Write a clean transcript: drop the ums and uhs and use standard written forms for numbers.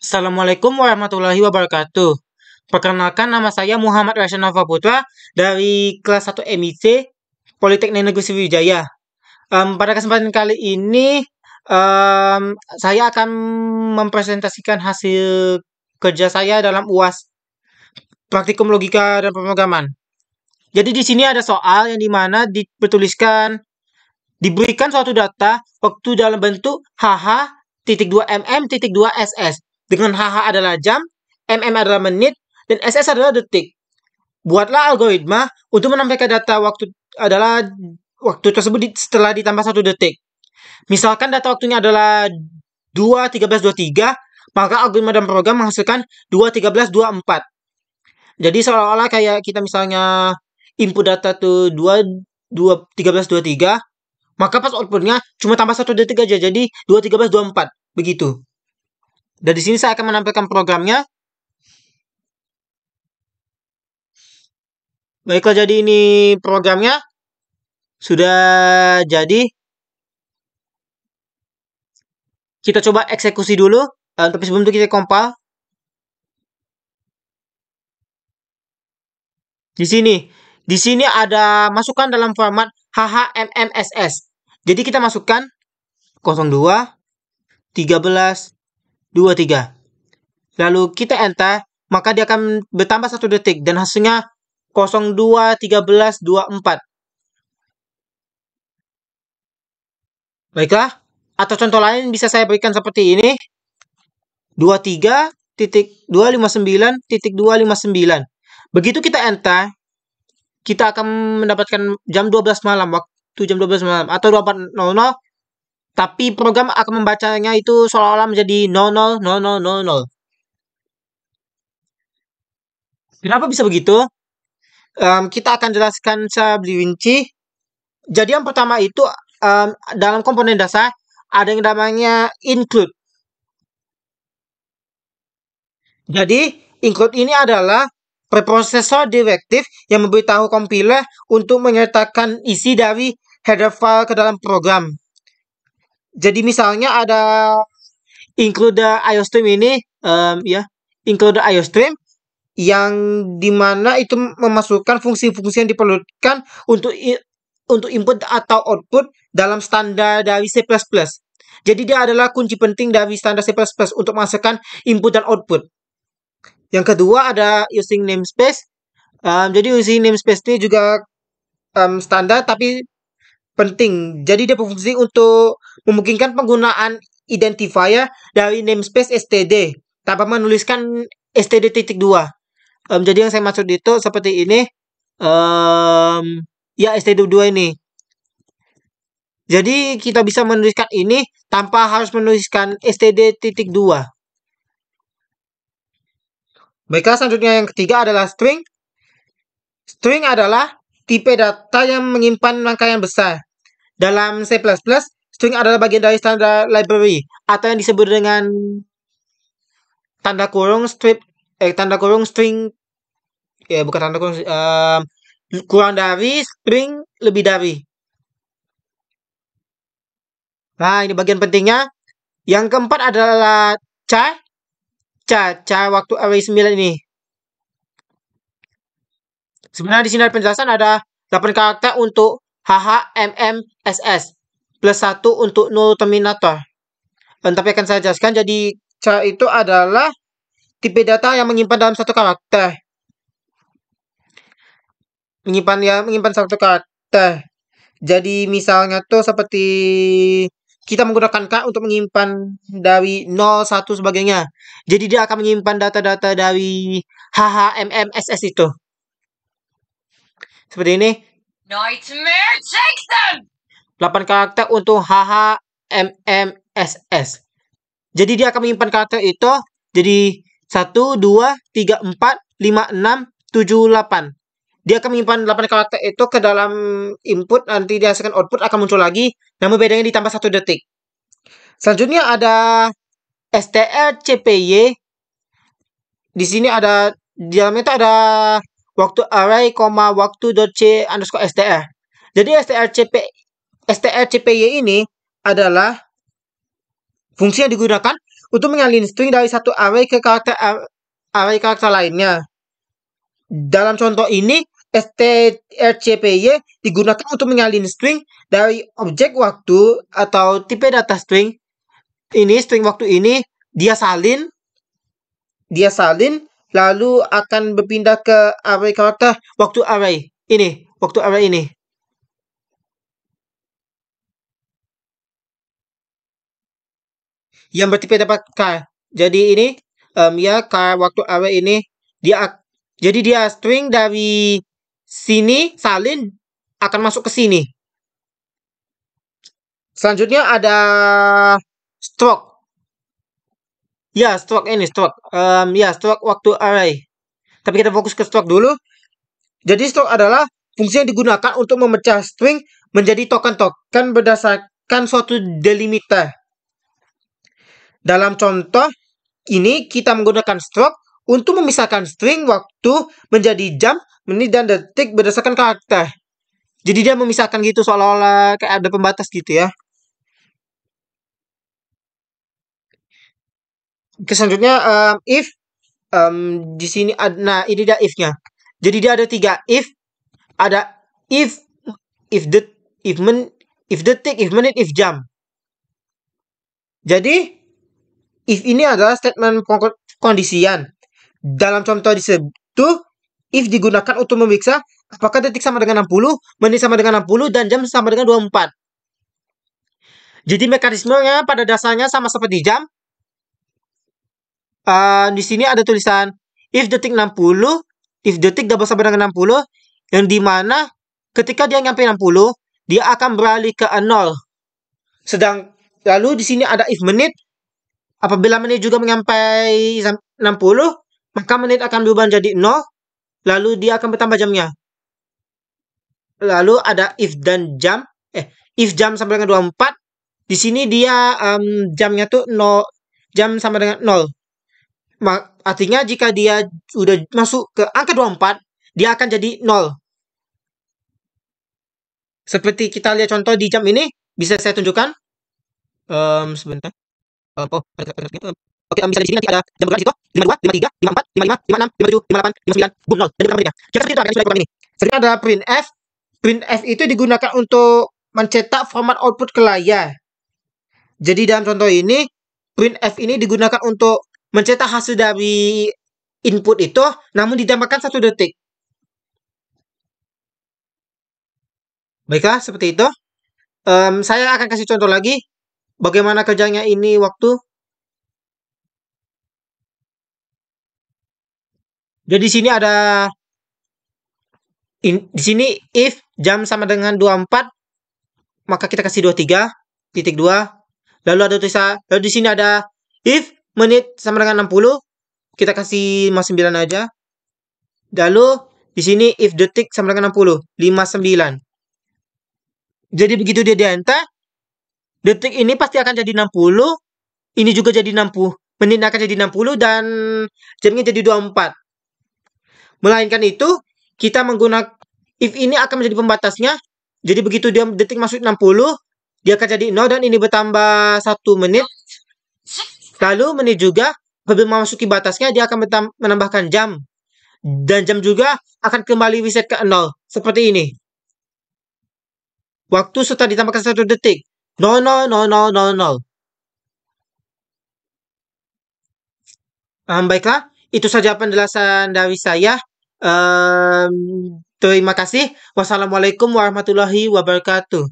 Assalamualaikum warahmatullahi wabarakatuh. Perkenalkan, nama saya Muhammad Rasyanova Putra dari kelas 1 MIC Politeknik Negeri Sriwijaya. Pada kesempatan kali ini em, saya akan mempresentasikan hasil kerja saya dalam UAS Praktikum Logika dan Pemrograman. Jadi di sini ada soal yang dimana diberikan suatu data waktu dalam bentuk HH.2mm.2ss dengan HH adalah jam, mm adalah menit, dan SS adalah detik. Buatlah algoritma untuk menampilkan data waktu tersebut setelah ditambah 1 detik. Misalkan data waktunya adalah 2.13.23, maka algoritma dan program menghasilkan 2.13.24. Jadi seolah-olah kayak kita misalnya input data tuh 13.23, maka pas outputnya cuma tambah 1 detik aja, jadi 2.13.24 begitu. Dan di sini saya akan menampilkan programnya. Baiklah, jadi ini programnya sudah jadi. Kita coba eksekusi dulu, tapi sebelum itu kita compile. Di sini ada masukan dalam format HHMMSS. Jadi kita masukkan 02 13 23. Lalu kita enter, maka dia akan bertambah 1 detik dan hasilnya 02 13 24. Baiklah, atau contoh lain bisa saya berikan seperti ini. 23.259.259. Begitu kita enter, kita akan mendapatkan jam 12 malam, waktu jam 12 malam atau 24.00, tapi program akan membacanya itu seolah-olah menjadi 00.00.00. Kenapa bisa begitu? Kita akan jelaskan secara lebih rinci. Jadi yang pertama itu dalam komponen dasar ada yang namanya include. Jadi include ini adalah preprosesor direktif yang memberitahu compiler untuk menyertakan isi dari header file ke dalam program. Jadi misalnya ada include the IOStream ini, include the IOStream yang dimana itu memasukkan fungsi-fungsi yang diperlukan untuk input atau output dalam standar dari C++. Jadi dia adalah kunci penting dari standar C++ untuk masukkan input dan output. Yang kedua ada using namespace. Jadi using namespace ini juga standar tapi penting. Jadi dia berfungsi untuk memungkinkan penggunaan identifier dari namespace std tanpa menuliskan std.2. Jadi yang saya maksud itu seperti ini. std2 ini. Jadi kita bisa menuliskan ini tanpa harus menuliskan std.2. Baiklah, selanjutnya yang ketiga adalah string. String adalah tipe data yang menyimpan rangkaian besar. Dalam C++, string adalah bagian dari standar library atau yang disebut dengan tanda kurung string, bukan tanda kurung, kurang dari, string, lebih dari. Nah, ini bagian pentingnya. Yang keempat adalah char waktu array 9 ini. Sebenarnya di sini ada penjelasan, ada 8 karakter untuk HHMMSS plus 1 untuk null terminator. Tapi akan saya jelaskan. Jadi char itu adalah tipe data yang menyimpan dalam satu karakter. Menyimpan satu karakter. Jadi misalnya tuh seperti kita menggunakan K untuk menyimpan dari 0, 1 sebagainya. Jadi dia akan menyimpan data-data dari HHMMSS itu. Seperti ini. Nightmare Jackson. 8 karakter untuk HHMMSS. Jadi dia akan menyimpan karakter itu jadi 1, 2, 3, 4, 5, 6, 7, 8. Dia akan menyimpan 8 karakter itu ke dalam input, nanti dihasilkan output akan muncul lagi, namun bedanya ditambah 1 detik. Selanjutnya ada strcpy. Di sini ada, di dalamnya itu ada waktu array, waktu.c_str. Jadi strcpy ini adalah fungsi yang digunakan untuk mengalin string dari satu array ke karakter lainnya. Dalam contoh ini, strcpy digunakan untuk mengalin string dari objek waktu atau tipe data string. Ini string waktu ini dia salin lalu akan berpindah ke array karakter waktu array ini. Yang bertipe dapat char. Jadi ini char waktu array ini jadi dia string dari sini salin akan masuk ke sini. Selanjutnya ada stroke. Stroke ini stroke. Stroke waktu array. Tapi kita fokus ke stroke dulu. Jadi stroke adalah fungsi yang digunakan untuk memecah string menjadi token-token berdasarkan suatu delimiter. Dalam contoh ini kita menggunakan stroke untuk memisahkan string waktu menjadi jam, menit, dan detik berdasarkan karakter. Jadi dia memisahkan gitu seolah-olah kayak ada pembatas gitu ya. Oke, selanjutnya if di sini ada ini dia if-nya. Jadi dia ada 3 if. Ada if detik, if menit, if jam. Jadi if ini adalah statement kondisian. Dalam contoh di situ, if digunakan untuk memeriksa apakah detik sama dengan 60, menit sama dengan 60, dan jam sama dengan 24. Jadi mekanismenya pada dasarnya sama seperti jam. Di sini ada tulisan if detik 60, if detik double sama dengan 60, yang dimana ketika dia nyampe 60, dia akan beralih ke 0. Lalu di sini ada if menit. Apabila menit juga menyampai 60, maka menit akan berubah menjadi 0, lalu dia akan bertambah jamnya. Lalu ada if dan jam. If jam sama dengan 24, di sini dia jamnya tuh 0, jam sama dengan 0. Artinya jika dia udah masuk ke angka 24, dia akan jadi 0. Seperti kita lihat contoh di jam ini, bisa saya tunjukkan. Sebentar. Oke, misalnya di sini nanti ada jam bergerak di situ, 52, 53, 54, 55, 56, 57, 58, 59, 0. Dan nomornya. Kita seperti itu akan program ini. Selanjutnya ada printf. Printf itu digunakan untuk mencetak format output ke layar. Jadi dalam contoh ini, printf ini digunakan untuk mencetak hasil dari input itu, namun ditambahkan 1 detik. Baiklah, seperti itu. Saya akan kasih contoh lagi. Bagaimana kerjanya ini waktu. Jadi di sini ada di sini if jam sama dengan 24, maka kita kasih 23.2. Lalu ada tulisan, lalu di sini ada if menit sama dengan 60, kita kasih 59 aja. Lalu di sini if detik sama dengan 60, 59. Jadi begitu dia di enter, detik ini pasti akan jadi 60, ini juga jadi 60, menit akan jadi 60, dan jamnya jadi 24. Melainkan itu, kita menggunakan if ini akan menjadi pembatasnya. Jadi begitu dia detik masuk 60, dia akan jadi 0, dan ini bertambah 1 menit. Lalu menit juga, apabila memasuki batasnya, dia akan menambahkan jam. Dan jam juga akan kembali reset ke 0. Seperti ini. Waktu setelah ditambahkan 1 detik. 000000. Baiklah, itu saja penjelasan dari saya. Terima kasih. Wassalamualaikum warahmatullahi wabarakatuh.